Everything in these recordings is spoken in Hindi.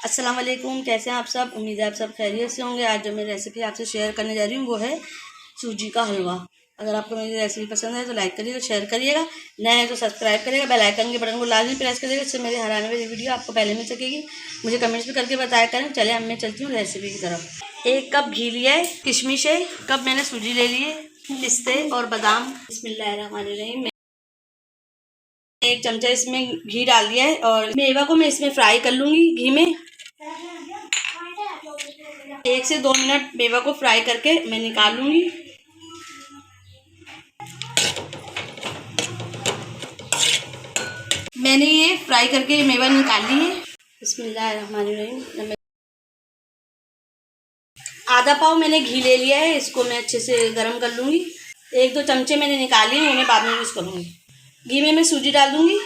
अस्सलाम वालेकुम, कैसे हैं आप सब। उम्मीद है आप सब खैरियत से होंगे। आज जो मैं रेसिपी आपसे शेयर करने जा रही हूँ वो है सूजी का हलवा। अगर आपको मेरी रेसिपी पसंद है तो लाइक करिएगा, शेयर करिएगा, नए हैं तो सब्सक्राइब करिएगा, बेल आइकन के बटन को लाजमी प्रेस करिएगा, इससे मेरी हर आने वाली वीडियो आपको पहले मिल सकेगी। मुझे कमेंट्स भी करके बताया करें। चले अब मैं चलती हूँ रेसिपी की तरफ। 1 कप घी लिया है, किशमिश है, कप मैंने सूजी ले ली है, पिस्ते और बादाम। बिस्मिल्लाहिर्रहमानिर्रहीम। 1 चमचा इसमें घी डाल दिया है और मेवा को मैं इसमें फ्राई कर लूँगी घी में। 1 से 2 मिनट मेवा को फ्राई करके मैं निकाल लूँगी। मैंने ये फ्राई करके मेवा निकाल ली है। बिस्मिल्लाहिर्रहमानिर्रहीम। आधा पाव मैंने घी ले लिया है, इसको मैं अच्छे से गर्म कर लूँगी। 1-2 चमचे मैंने निकाले हैं, उन्हें बाद में यूज़ करूँगी। घी में मैं सूजी डाल दूँगी,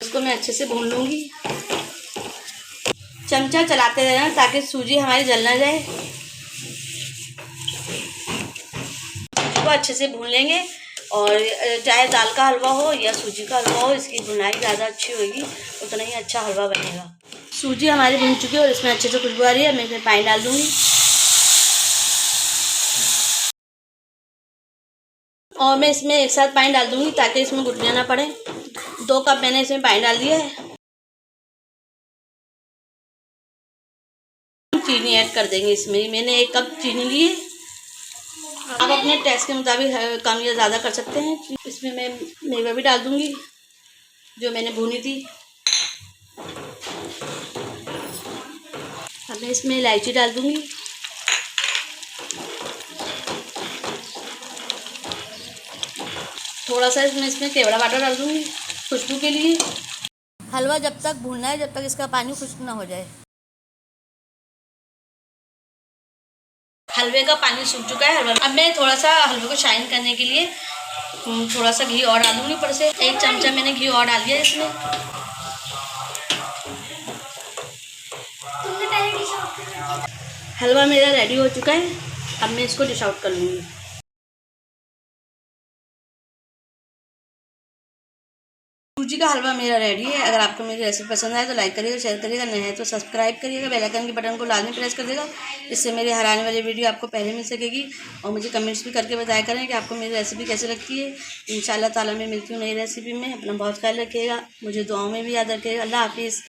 इसको मैं अच्छे से भून लूँगी। चमचा चलाते रहना ताकि सूजी हमारी जल ना जाए। इसको अच्छे से भून लेंगे और चाहे दाल का हलवा हो या सूजी का हलवा हो, इसकी भुनाई ज़्यादा अच्छी होगी, उतना ही अच्छा हलवा बनेगा। सूजी हमारी भून चुकी है और इसमें अच्छे से खुशबू आ रही है। मैं इसमें पानी डाल दूँगी और मैं इसमें एक साथ पानी डाल दूँगी ताकि इसमें गुठलियाँ ना पड़े। 2 कप मैंने इसमें पानी डाल दिया है। चीनी ऐड कर देंगे इसमें। मैंने 1 कप चीनी ली है, आप अपने टेस्ट के मुताबिक कम या ज़्यादा कर सकते हैं। इसमें मैं मेवा भी डाल दूँगी जो मैंने भूनी थी। अब मैं इसमें इलायची डाल दूँगी, थोड़ा सा इसमें केवड़ा वाटर डाल दूँगी खुशबू के लिए। हलवा जब तक भूनना है जब तक इसका पानी खुश्क ना हो जाए। हलवे का पानी सूख चुका है हलवा। अब मैं थोड़ा सा हलवे को शाइन करने के लिए थोड़ा सा घी और डाल दूँगी ऊपर से। 1 चमचा मैंने घी और डाल दिया इसमें। हलवा मेरा रेडी हो चुका है, अब मैं इसको डिश आउट कर लूँगी। सूजी का हलवा मेरा रेडी है। अगर आपको मेरी रेसिपी पसंद आए तो लाइक करिएगा, शेयर करिएगा, नए हैं तो सब्सक्राइब करिएगा, बेल आइकन के बटन को लाजमी प्रेस कर देगा, इससे मेरी हर आने वाली वीडियो आपको पहले मिल सकेगी। और मुझे कमेंट्स भी करके बताया करें कि आपको मेरी रेसिपी कैसे लगती है। इंशाल्लाह ताला मैं मिलती हूँ नई रेसिपी में। अपना बहुत ख्याल रखिएगा, मुझे दुआओं में भी याद रखिएगा। अल्लाह हाफिज़।